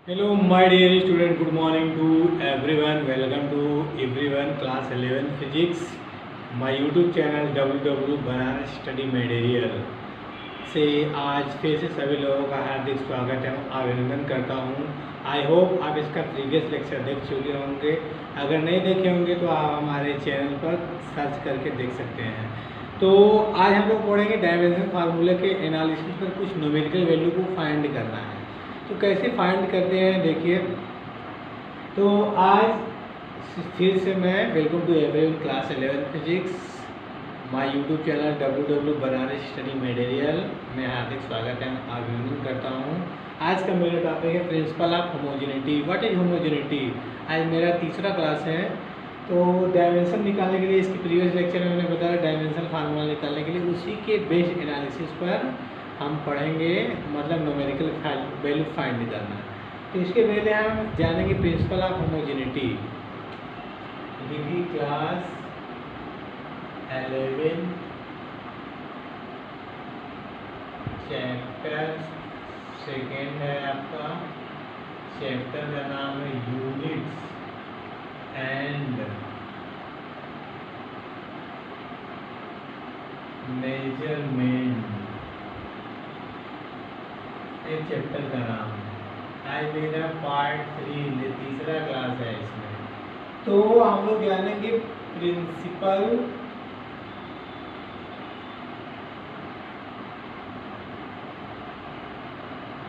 Hello, my dear student. Good morning to everyone. Welcome to everyone class 11 physics. My YouTube channel www Banaras study material से आज फिर से सभी लोगों का हार्दिक स्वागत है, अभिनंदन करता हूँ। आई होप आप इसका प्रीवियस लेक्चर देख चुके होंगे। अगर नहीं देखे होंगे तो आप हमारे चैनल पर सर्च करके देख सकते हैं। तो आज हम लोग पढ़ेंगे डायमेंशन फार्मूले के एनालिसिस पर कुछ न्यूमेरिकल वैल्यू को फाइंड करना है। तो कैसे फाइंड करते हैं देखिए। तो आज फिर से मैं welcome to everyone class 11 physics my YouTube channel www Banaras study material में हार्दिक स्वागत है, अभिनंदन करता हूँ। आज का मेरा टॉपिक है principal of homogeneity. What is homogeneity. आज मेरा तीसरा क्लास है। तो डायमेंशन निकालने के लिए इसके प्रीवियस लेक्चर में मैंने बताया डायमेंशन फार्मूला निकालने के लिए उसी के बेस्ड एनालिसिस पर हम पढ़ेंगे, मतलब न्यूमेरिकल वैल्यू फाइंड करना। तो इसके पहले हम जानेंगे principal of homogeneity. Degree class 11 chapter second है आपका। चैप्टर का नाम है यूनिट्स एंड मेजरमेंट। एक चैप्टर का नाम है। आज मेरा पार्ट 3 तीसरा क्लास है इसमें। तो हम लोग जानेंगे principal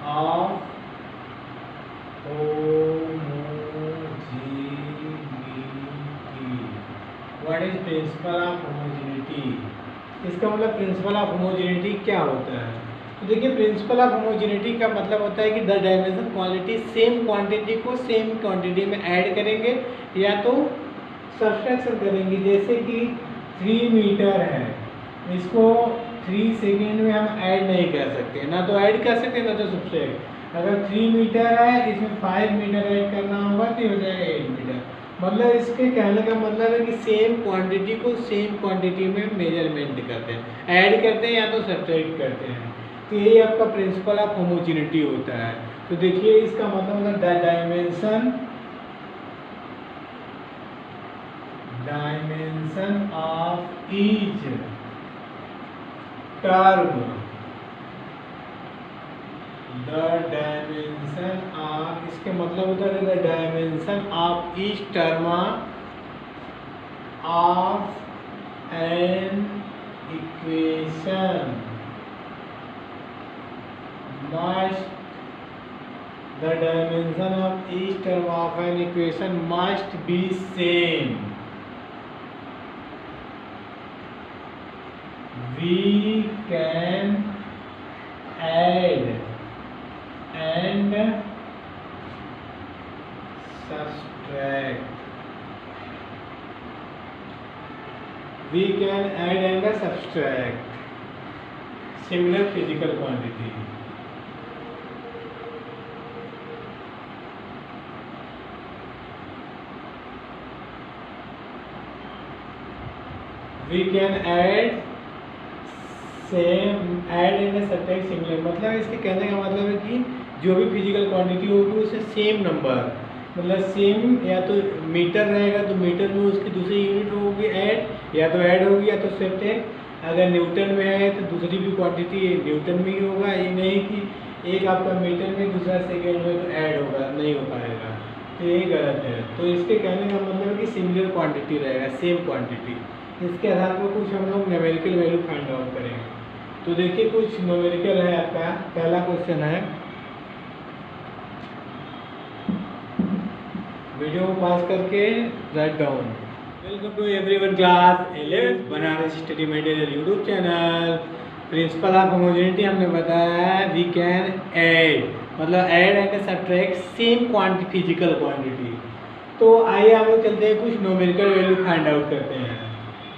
of homogeneity. What is principal of homogeneity. इसका मतलब प्रिंसिपल ऑफ होमोजेनिटी क्या होता है। तो देखिए, प्रिंसिपल ऑफ होमोजेनिटी का मतलब होता है कि the dimension quantity same quantity को सेम क्वांटिटी में ऐड करेंगे या तो सब्सट्रैक्शन करेंगे। जैसे कि 3 मीटर है, इसको 3 सेकेंड में हम ऐड नहीं कर सकते, ना तो ऐड कर सकते ना तो सब्सट्रैक्ट। अगर 3 मीटर है, इसमें 5 मीटर ऐड करना होगा तो हो जाएगा 8 मीटर। मतलब इसके कहने का मतलब है कि सेम क्वांटिटी को सेम क्वांटिटी में मेजरमेंट करते हैं, ऐड करते हैं या तो सब्ट्रैक्ट करते हैं। तो यही आपका प्रिंसिपल ऑफ होमोजेनिटी होता है। तो देखिए, इसका मतलब dimension of each term, the dimension of, इसके मतलब होता है the dimension of each term of an equation must, the dimension of each term of an equation must be same. We can add and subtract. We can add and subtract similar physical quantity. We can add and subtract similar। मतलब इसके कहने का मतलब है कि जो भी physical quantity होगी उसे सेम नंबर, मतलब सेम, या तो मीटर रहेगा तो मीटर में उसकी दूसरी यूनिट होगी ऐड, या तो ऐड होगी या तो सब्ट्रैक्ट। अगर न्यूटन में है तो दूसरी भी क्वांटिटी न्यूटन में ही होगा। ये नहीं कि एक आपका मीटर में दूसरा सेकेंड में तो ऐड होगा, नहीं हो पाएगा, तो ये गलत है। तो इसके कहने का मतलब है कि सिमिलर क्वांटिटी रहेगा, सेम क्वांटिटी। इसके आधार पर कुछ हम लोग न्यूमेरिकल वैल्यू फाइंड आउट करेंगे। तो देखिए, कुछ न्यूमेरिकल है आपका। पहला क्वेश्चन है, वीडियो को पास करके right down. Welcome to everyone class 11 Banaras study material YouTube channel. Principle of homogeneity हमने बताया है वी कैन ऐड, मतलब add and subtract same quantity, physical quantity. तो आइए हम लोग चलते हैं, कुछ न्यूमेरिकल वैल्यू फाइंड आउट करते हैं।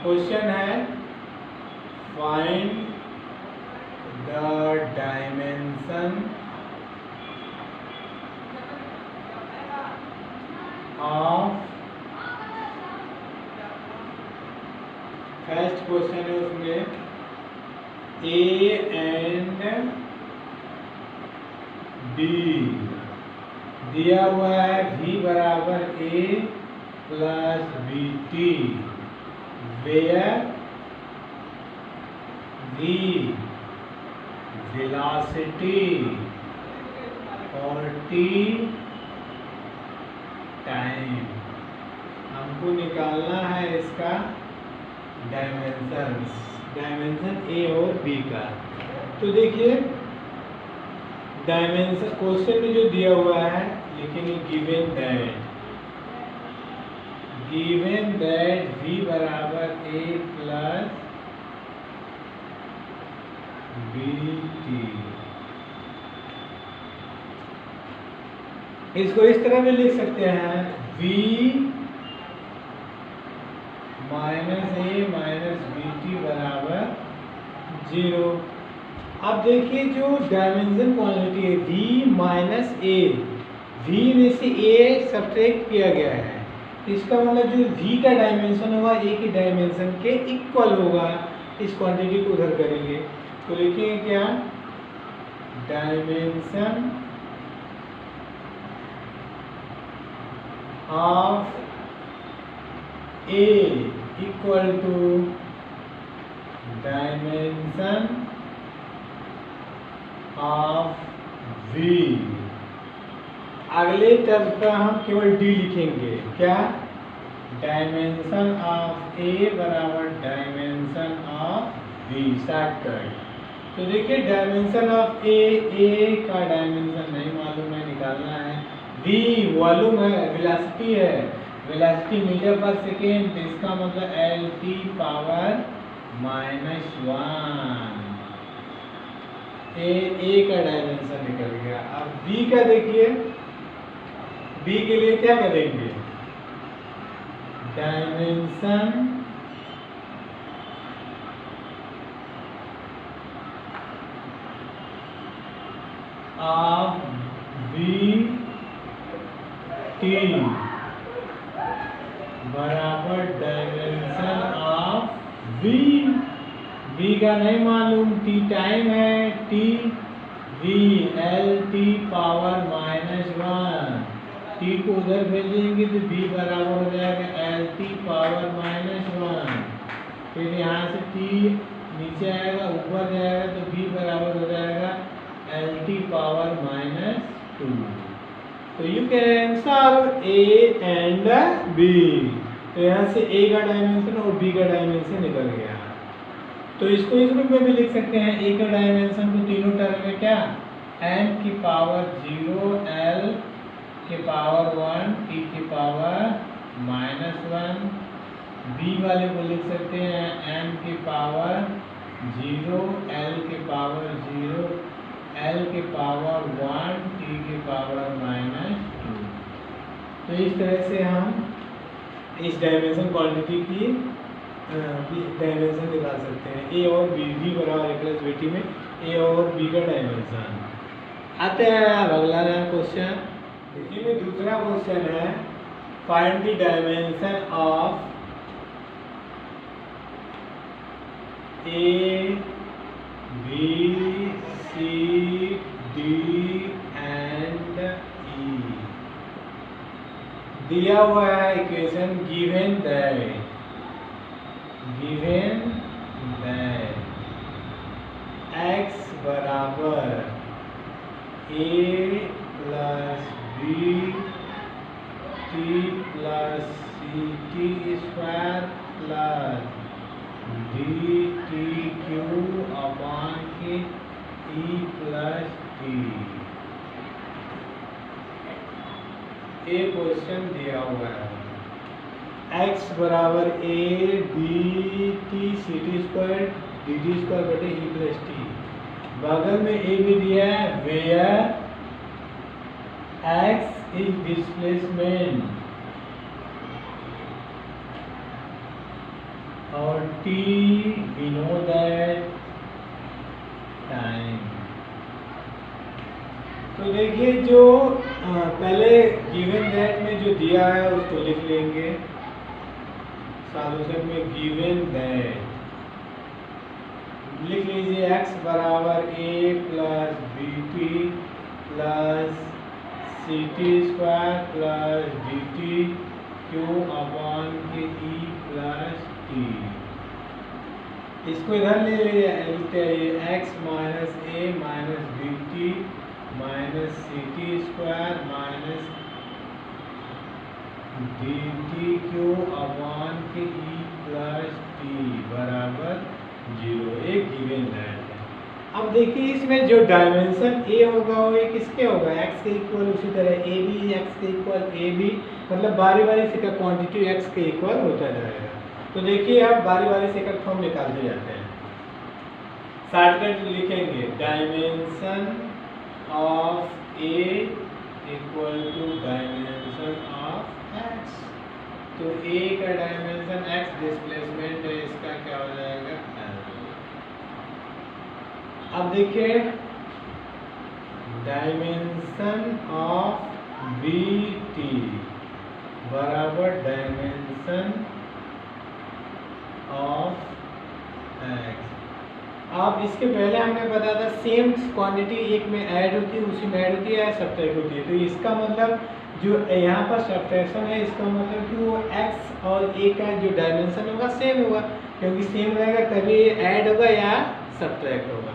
क्वेश्चन है, find the dimension of, first question है उसमें A and B, दिया हुआ है v बराबर a plus B t, where v velocity और t टाइम। हमको निकालना है इसका डायमेंशन a और b का। तो देखिए डायमेंशन क्वेश्चन में जो दिया हुआ है लिखेंगे गिवन दैट v बराबर a प्लस बी टी। इसको इस तरह भी लिख सकते हैं v minus a minus B t बराबर 0। अब देखिए जो डायमेंशन क्वांटिटी है v माइनस a, v में से a सब्ट्रैक्ट किया गया है, इसका मतलब जो v का डायमेंशन होगा a की डायमेंशन के इक्वल होगा। इस क्वांटिटी को उधर करेंगे तो लिखेंगे क्या, dimension of a equal to dimension of v। अगले टर्म पर हम केवल d लिखेंगे, क्या, डायमेंशन ऑफ a बराबर डायमेंशन ऑफ v शॉर्टकट। तो देखिए डायमेंशन ऑफ a का डायमेंशन नहीं मालूम है, निकालना है। v वॉल्यूम है, वेलोसिटी है, वेलोसिटी मीटर पर सेकेंड, तो इसका मतलब l t power minus 1। A का डायमेंशन निकल गया। अब b का देखिए, b के लिए क्या करेंगे, डायमेंशन ऑफ बी टी बराबर डायमेंशन ऑफ v। v का नहीं मालूम, t टाइम है, t v L t power minus 1। t को उधर भेजेंगे तो v बराबर हो जाएगा एल टी पावर माइनस 1। फिर यहाँ से t नीचे आएगा, ऊपर जाएगा तो v बराबर हो जाएगा एल टी पावर माइनस 2। तो you can solve a and b। तो यहाँ से a का डायमेंशन और b का डायमेंशन निकल गया। तो इसको इस रूप में भी लिख सकते हैं, a का डायमेंशन को तीनों टर्म में क्या, m की पावर 0, l के पावर 1, t की पावर माइनस 1। b वाले को लिख सकते हैं m की पावर 0, l के पावर 0, l के पावर 1, t के पावर माइनस 2। तो इस तरह से हम इस डायमेंशन क्वांटिटी की डायमेंशन निकाल सकते हैं। a और b बराबर a प्लस बी टी में a और b का डायमेंशन। आते हैं अब अगला क्वेश्चन। देखिए दूसरा क्वेश्चन है, find the dimension of a b c d and e। दिया हुआ है इक्वेशन गिवन दैट x बराबर a plus B T plus C T square plus D T cube upon K E plus T. ये question दिया हुआ है, x बराबर a B T C T square D T square बटे ई plus T. बगल में a भी दिया है, वेयर x इज डिस्प्लेसमेंट और t we know that time. तो देखिए जो पहले गिवन दैट में जो दिया है उसको लिख लेंगे सॉल्यूशन में। गिवन दैट लिख लीजिए x बराबर a plus B T plus C T square plus D T cube upon K E plus T. इसको इधर ले लेते हैं, X minus A minus B T minus C T square minus D T cube upon K E plus T बराबर 0। एक given that है। अब देखिए इसमें जो डायमेंशन ए होगा वो ये किसके होगा, एक्स के इक्वल, उसी तरह ए बी एक्स के इक्वल ए बी, मतलब बारी बारी से का क्वांटिटी एक्स के इक्वल होता जाएगा। तो देखिए अब बारी बारी से का फॉर्म निकालते जाते हैं। शॉर्टकट लिखेंगे dimension of a equal to dimension of x. तो ए का डायमेंशन एक्स डिस्प्लेसमेंट है, इसका क्या हो जाएगा एल। अब देखिए डायमेंशन ऑफ बी टी बराबर डायमेंशन ऑफ एक्स। अब इसके पहले हमने बताया था सेम क्वांटिटी एक में ऐड होती है, उसी में ऐड होती है या सब्ट्रैक्ट होती है। तो इसका मतलब जो यहाँ पर सब्ट्रैक्शन है, इसका मतलब कि वो x और a का जो डायमेंशन होगा सेम होगा, क्योंकि सेम रहेगा तभी ऐड होगा या सब्ट्रैक्ट होगा।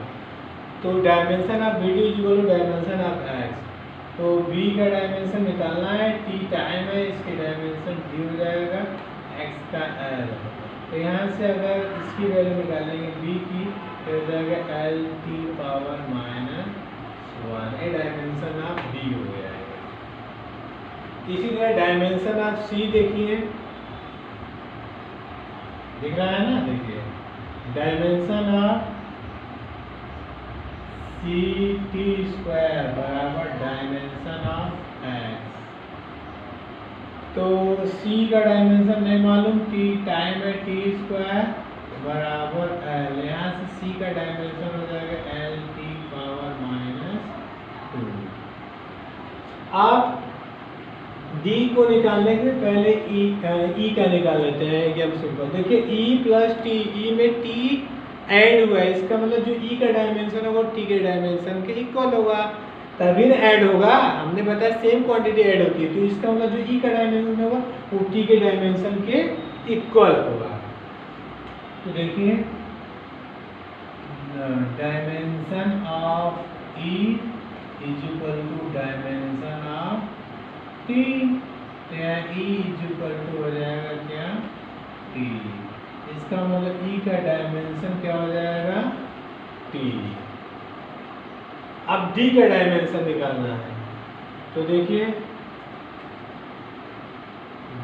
तो dimension of b d equal to dimension of x. तो b का डायमेंशन निकालना है, t टाइम है, इसके डायमेंशन d हो जाएगा, x का l। तो यहाँ से अगर इसकी वैल्यू निकालेंगे b की तो हो जाएगा एल टी पावर माइनस 1। ये डायमेंशन ऑफ b हो जाएगा। इसी तरह डायमेंशन ऑफ c देखिए, दिख रहा है ना, देखिए dimension of c T square बराबर डायमेंशन ऑफ एक्स। तो c का डायमेंशन नहीं मालूम, t टाइम है, टी स्क्वायर बराबर एल। यहाँ से c का डायमेंशन हो जाएगा एल टी पावर माइनस 2। आप d को निकालने के पहले e का निकाल लेते हैं, एकदम सिंपल। देखिए e प्लस टी, e में t ऐड हुआ है, इसका मतलब जो e का डायमेंशन होगा t के डायमेंशन के इक्वल होगा, तभी ना ऐड होगा। हमने बताया सेम क्वांटिटी ऐड होती है, तो इसका मतलब जो e का डायमेंशन होगा वो t के डायमेंशन के इक्वल होगा। तो देखिए dimension of e is equal to dimension of t। तो यहाँ e इज इक्वल टू हो जाएगा क्या, t। इसका मतलब e का डायमेंशन क्या हो जाएगा, t। अब d का डायमेंशन निकालना है, तो देखिए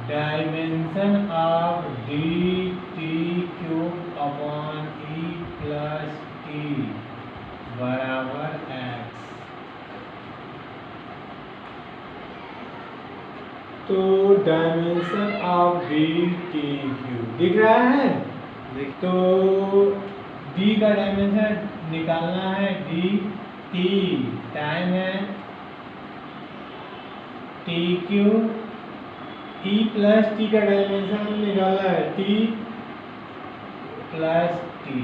dimension of D T cube upon E plus T बराबर एक्स। तो dimension of D T cube दिख रहा है, तो d का डायमेंशन निकालना है, d t टाइम है, T cube, e plus T का डायमेंशन निकालना है, t प्लस टी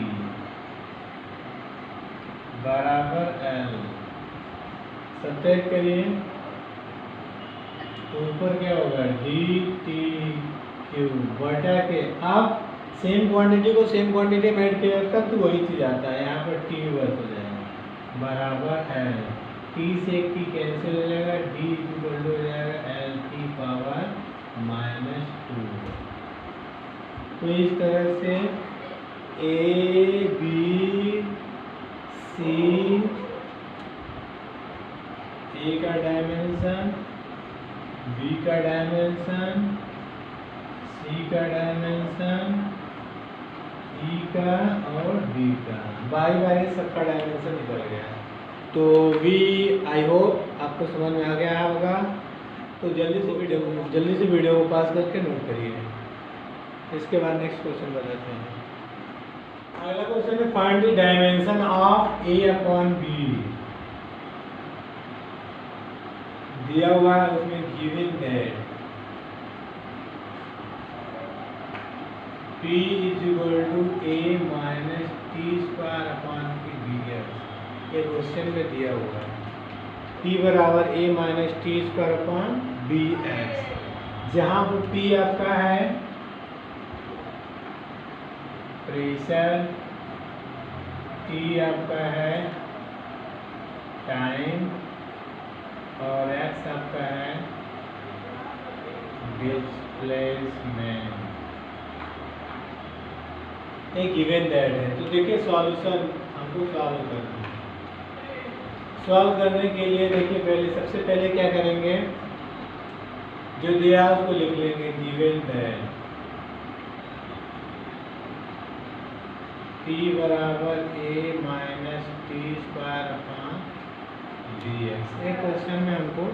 बराबर l। सब्ट्रैक्ट करिए तो ऊपर क्या होगा, डी टी क्यूब बटा के। अब सेम क्वांटिटी को सेम क्वांटिटी में ऐड किया तब तो वही चीज आता है, यहाँ पर टी वर्स हो जाएगा बराबर एल। टी से एक टी कैंसिल हो जाएगा, डी इक्वल हो जाएगा एल टी पावर माइनस 2। तो इस तरह से ए बी सी, ए का डायमेंशन, बी का डायमेंशन, सी का डायमेंशन, ई का और डी का बारी बारी सबका डायमेंशन निकल गया। तो वी आई होप आपको समझ में आ गया होगा। तो जल्दी से वीडियो को पास करके नोट करिए। इसके बाद नेक्स्ट क्वेश्चन बताते हैं। अगला क्वेश्चन है find the dimension of a upon b. दिया हुआ है उसमें given that P is equal to a minus T square upon के डी एक्स। ये क्वेश्चन में दिया हुआ है। P बराबर a minus T square upon B x, जहाँ पर P आपका है प्रेशर, T आपका है टाइम और x आपका है डिस्प्लेसमेंट। एक गिवन दैट है। तो देखिए सॉल्यूशन हमको सॉल्व करना है। सॉल्व करने के लिए देखिए पहले सबसे पहले क्या करेंगे, जो दिया उसको लिख लेंगे गिवन दैट P बराबर a minus T square upon D x. एक क्वेश्चन में हमको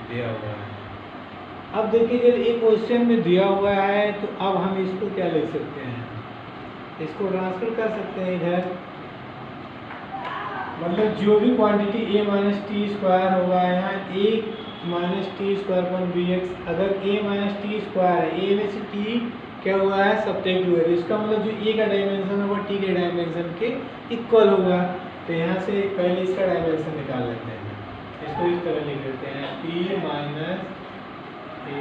दिया हुआ है। अब देखिए जब एक क्वेश्चन में दिया हुआ है तो अब हम इसको क्या लिख सकते हैं, इसको ट्रांसफर कर सकते हैं इधर। मतलब जो भी quantity a minus T square होगा यहाँ a minus T square upon B x, अगर a माइनस टी स्क्वायर है, a में से t क्या हुआ है सब्ट्रैक्ट हुआ है, इसका मतलब जो a का डायमेंशन होगा t के डायमेंशन के इक्वल होगा। तो यहाँ से पहले इसका डायमेंशन निकाल लेते हैं, इसको इस तरह लिख लेते हैं p minus a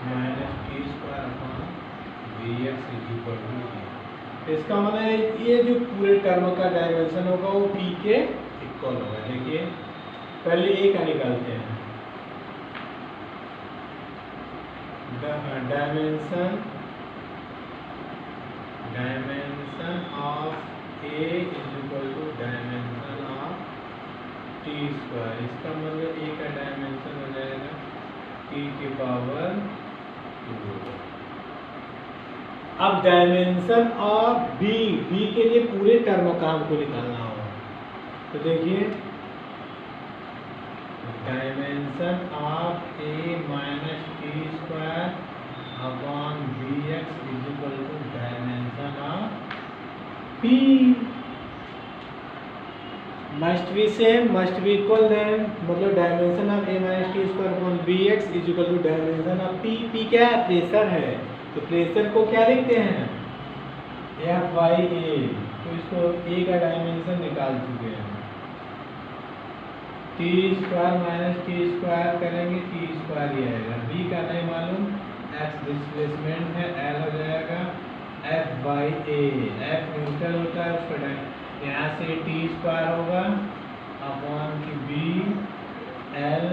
minus T square upon B x is equal to, इसका मतलब ये जो पूरे टर्म का डायमेंशन होगा वो p के इक्वल होगा। देखिए पहले a का निकालते हैं, dimension of a is equal to dimension of t square, इसका मतलब a का डायमेंशन हो जाएगा t की पावर 2। अब डायमेंशन ऑफ b के लिए पूरे टर्म का हमको निकालना होगा। तो देखिए dimension of a minus T square upon B x is equal to dimension of p। Must be same, must be equal then, मतलब dimension of a minus T square upon B x is equal to dimension of p। p क्या है, pressure है, तो pressure को क्या लिखते हैं F by ए। तो इसको a का डायमेंशन निकाल चुके हैं, T square minus T square करेंगे टी स्क्वायर ही आएगा, b का नहीं मालूम, x डिस्प्लेसमेंट है, l हो जाएगा f by A, f neutral होता है उसका यहाँ से टी स्क्वायर होगा अपॉन की b l,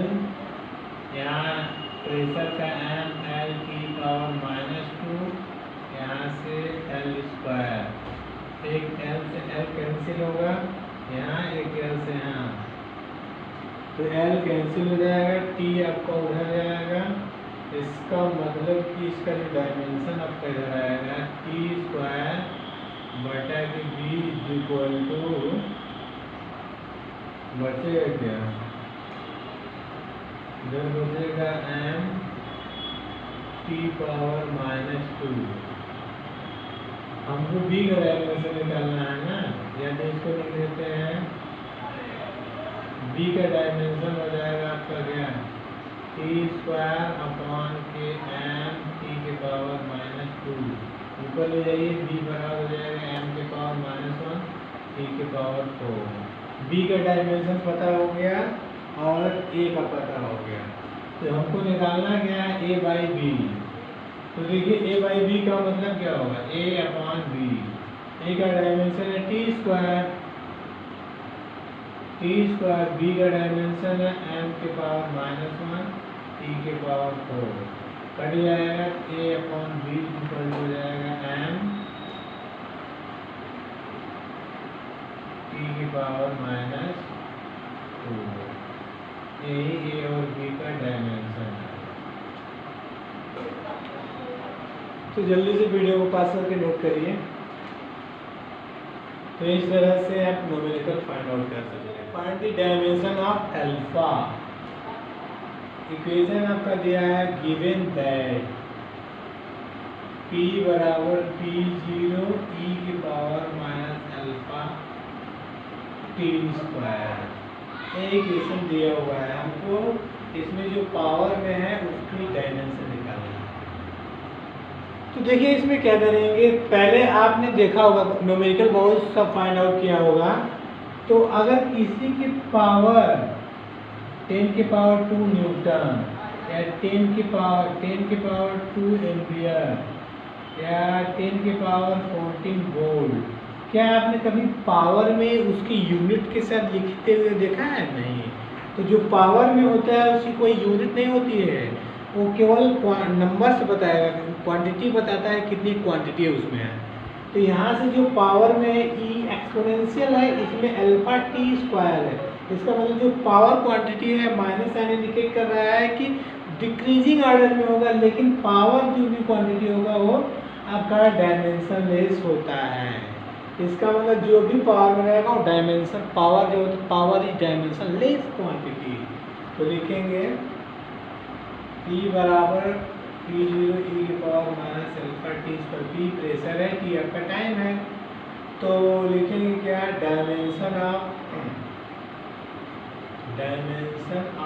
यहाँ प्रेशर का m l की पावर माइनस 2, यहाँ से l स्क्वायर, एक l से l कैंसिल होगा, यहाँ एक l से यहाँ, तो l कैंसिल हो जाएगा, t आपका उधर जाएगा, इसका मतलब कि इसका जो डायमेंशन आपका इधर आएगा टी स्क्वायर बटा की b इज इक्वल टू, बचेगा क्या, इधर बचेगा m टी पावर माइनस 2। हमको b का डायमेंशन निकालना है ना, यानी इसको लिख देते हैं b का डायमेंशन हो जाएगा आपका क्या टी स्क्वायर अपॉन के m टी के पावर माइनस 2, ऊपर ले जाइए b बराबर हो जाएगा m के पावर माइनस 1 टी के पावर 4। b का डायमेंशन पता हो गया और a का पता हो गया, तो हमको निकालना क्या है a बाई बी। तो देखिए a बाई बी का मतलब क्या होगा a अपॉन बी, a का डायमेंशन है t square, t square, b का डायमेंशन है m के पावर माइनस 1 टी के पावर 4, कट जाएगा a अपॉन बी इक्वल हो जाएगा m टी की पावर माइनस 2। यही a और b का डायमेंशन है। तो जल्दी से वीडियो को पास करके नोट करिए। तो इस तरह से आप न्यूमेरिकल फाइंड आउट कर सकते हैं। Find the dimension of alpha. Equation आपका दिया है गिवन दैट p बराबर p0 e की power minus alpha T square, ये इक्वेशन दिया हुआ है हमको। इसमें जो पावर में है उसकी डायमेंशन निकालना है। तो देखिए इसमें क्या करेंगे, पहले आपने देखा होगा न्यूमेरिकल बहुत सब फाइंड आउट किया होगा। तो अगर किसी की पावर 10 के पावर 2 न्यूटन या 10 के पावर 2 एम्पियर या 10 के पावर 14 वोल्ट। क्या आपने कभी पावर में उसकी यूनिट के साथ लिखते हुए देखा है? नहीं। तो जो पावर में होता है उसकी कोई यूनिट नहीं होती है, वो केवल नंबर से बताएगा, क्वांटिटी बताता है कितनी क्वांटिटी है उसमें है। तो यहाँ से जो पावर में ई एक्सपोनेंशियल है, इसमें अल्फा टी स्क्वायर है। इसका मतलब जो पावर क्वांटिटी है माइनस साइन इंडिकेट कर रहा है कि डिक्रीजिंग ऑर्डर में होगा, लेकिन पावर जो भी क्वांटिटी होगा वो आपका डायमेंशन लेस होता है। इसका मतलब जो भी पावर में रहेगा वो डायमेंशन पावर जो power is dimensionless quantity. तो लिखेंगे P बराबर P0 e की पावर माइनस अल्फा टी पर P प्रेशर है, T आपका टाइम है। तो लिखेंगे क्या? Dimension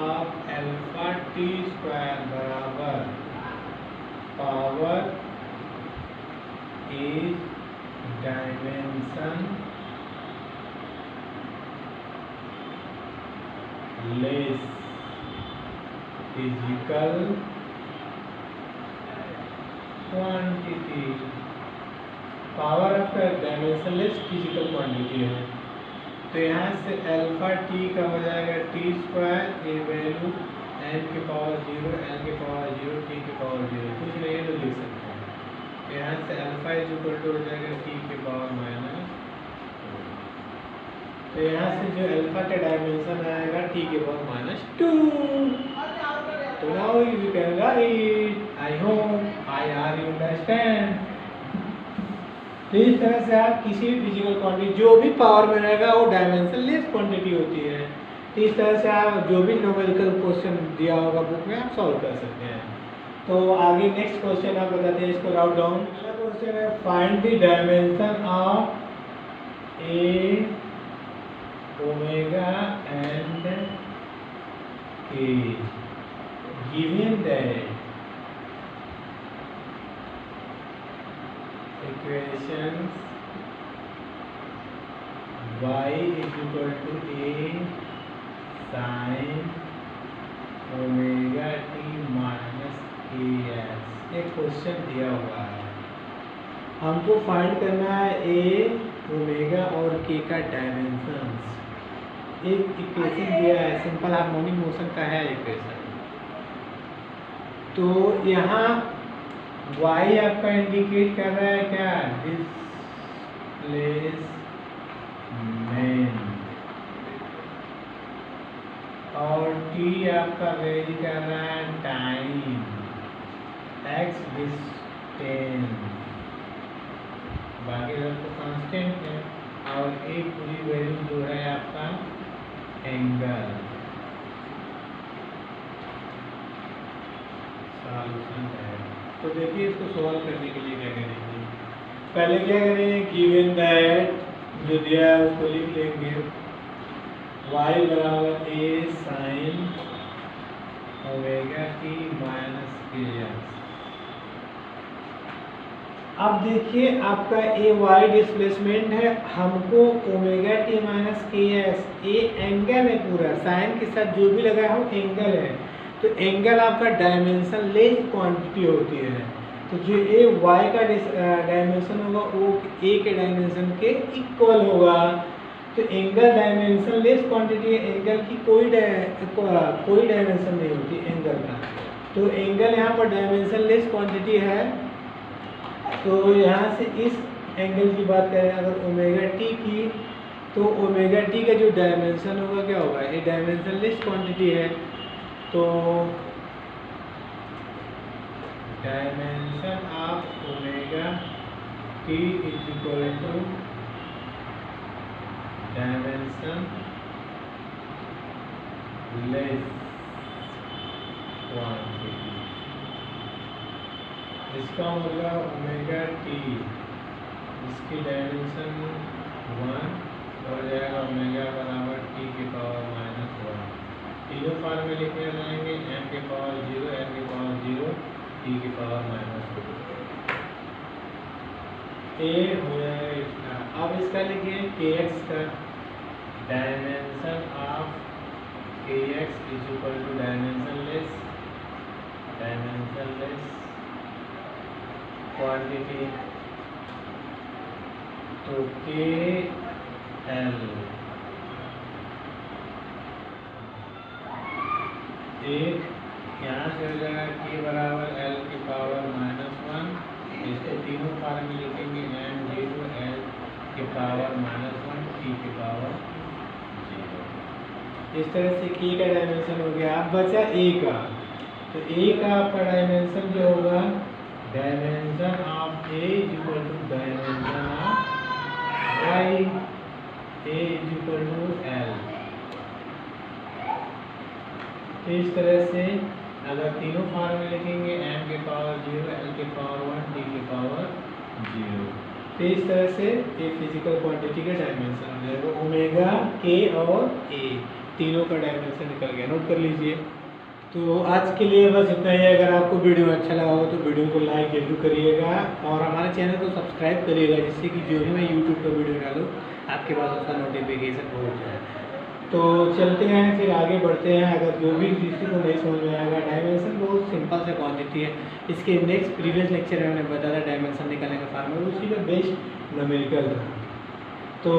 of alpha T square बराबर power is dimensionless physical quantity. Power आपका डायमेंशन लेस फिजिकल क्वांटिटी है। तो यहाँ से अल्फा टी का हो जाएगा टी स्क्वायर, ये वैल्यू एन के पावर 0, एन के पावर 0, टी के पावर 0, कुछ नहीं है तो लिख सकते हैं। तो यहाँ से अल्फा इज इक्वल टू हो जाएगा टी के पावर माइनस। तो यहाँ से जो अल्फा का डायमेंशन आएगा टी के पावर माइनस 2। तो now you can write. I hope I R you understand. तो इस तरह से आप किसी भी फिजिकल क्वांटिटी जो भी पावर में रहेगा वो डायमेंशन लेस क्वांटिटी होती है। तो इस तरह से आप जो भी न्यूमेरिकल क्वेश्चन दिया होगा बुक में आप सॉल्व कर सकते हैं। तो आगे नेक्स्ट क्वेश्चन आप बताते हैं, इसको राउट डाउन। अगला क्वेश्चन है find the dimension of A omega and K given that equations y is equal to a sin omega t minus as। एक क्वेश्चन दिया हुआ है, हमको फाइंड करना है a ओमेगा और k का डायमेंशंस। एक इक्वेशन दिया है, सिंपल हार्मोनिक मोशन का है इक्वेशन। तो यहाँ y आपका इंडिकेट कर रहा है क्या? डिस्प्लेसमेंट। और t आपका वेरी कर रहा है टाइम, x डिस्टेंस, बाकी सब तो कांस्टेंट है। और एक पूरी वैल्यू जो है आपका एंगल। सॉल्यूशन है। तो देखिए इसको सॉल्व करने के लिए क्या करेंगे, पहले क्या करेंगे, गिवन दैट जो दिया है उसको लिख लेंगे y बराबर a sin omega t minus के एक्स। अब देखिए आपका ए वाई डिस्प्लेसमेंट है, हमको ओमेगा टी माइनस के एक्स, ए एंगल है पूरा, साइन के साथ जो भी लगा है वो एंगल है। तो एंगल आपका डायमेंशन लेस क्वांटिटी होती है। तो जो ए वाई का डायमेंशन होगा वो ए के डायमेंशन के इक्वल होगा। तो एंगल डायमेंशन लेस क्वांटिटी है, एंगल की कोई डायमेंशन नहीं होती एंगल का। तो एंगल यहाँ पर डायमेंशन लेस क्वांटिटी है। तो यहाँ से इस एंगल की बात करें अगर ओमेगा टी की, तो ओमेगा टी का जो डायमेंशन होगा क्या होगा, ये डायमेंशन लेस क्वांटिटी है। तो dimension of omega t is equal to dimensionless quantity. इसका मतलब ओमेगा टी इसकी डायमेंशन 1 हो जाएगा, ओमेगा बराबर टी की पावर माइनस 1। तीनों फॉर्म में लिखे जाएंगे, एन के पावर 0, एन के पावर 0, टी की पावर माइनस 2। ए हो जाएगा इसका। अब इसका लिखिए के एक्स का dimension of kx is equal to dimensionless quantity. तो के एल एक यहाँ से हो जाएगा के बराबर एल की पावर -1। इसको तीनों फॉर्म में लिखेंगे एम जीरो एल की पावर -1 टी की पावर 0। इस तरह से के का डायमेंशन हो गया। अब बचा ए का। तो ए का आपका डायमेंशन जो होगा, dimension of a is equal to dimension of y, a is equal to l. इस तरह से अगर तीनों फॉर्म में लिखेंगे एम के पावर 0 एल के पावर 1 टी के पावर 0। तो इस तरह से ये फिजिकल क्वांटिटी का डायमेंशन हो जाएगा। ओमेगा के और ए तीनों का डायमेंशन निकल गया। नोट कर लीजिए। तो आज के लिए बस इतना ही। अगर आपको वीडियो अच्छा लगा हो तो वीडियो को लाइक जरूर करिएगा और हमारे चैनल को सब्सक्राइब करिएगा, जिससे कि जो भी मैं यूट्यूब पर वीडियो डालूँ आपके पास उसका नोटिफिकेशन पहुँच जाए। तो चलते हैं, फिर आगे बढ़ते हैं। अगर जो भी किसी को नहीं समझ में आएगा, डायमेंशन बहुत सिंपल से क्वांटिटी है। इसके नेक्स्ट प्रीवियस लेक्चर में मैंने बताया था डायमेंशन निकालने का फार्मूला, उसी का बेस्ट न्यूमेरिकल था। तो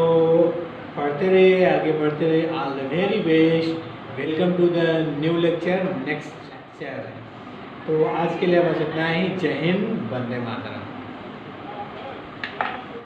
पढ़ते रहिए, आगे बढ़ते रहिए। All the very best. Welcome to the new lecture, next lecture. तो आज के लिए बस इतना ही। जय हिंद, वंदे मातरम।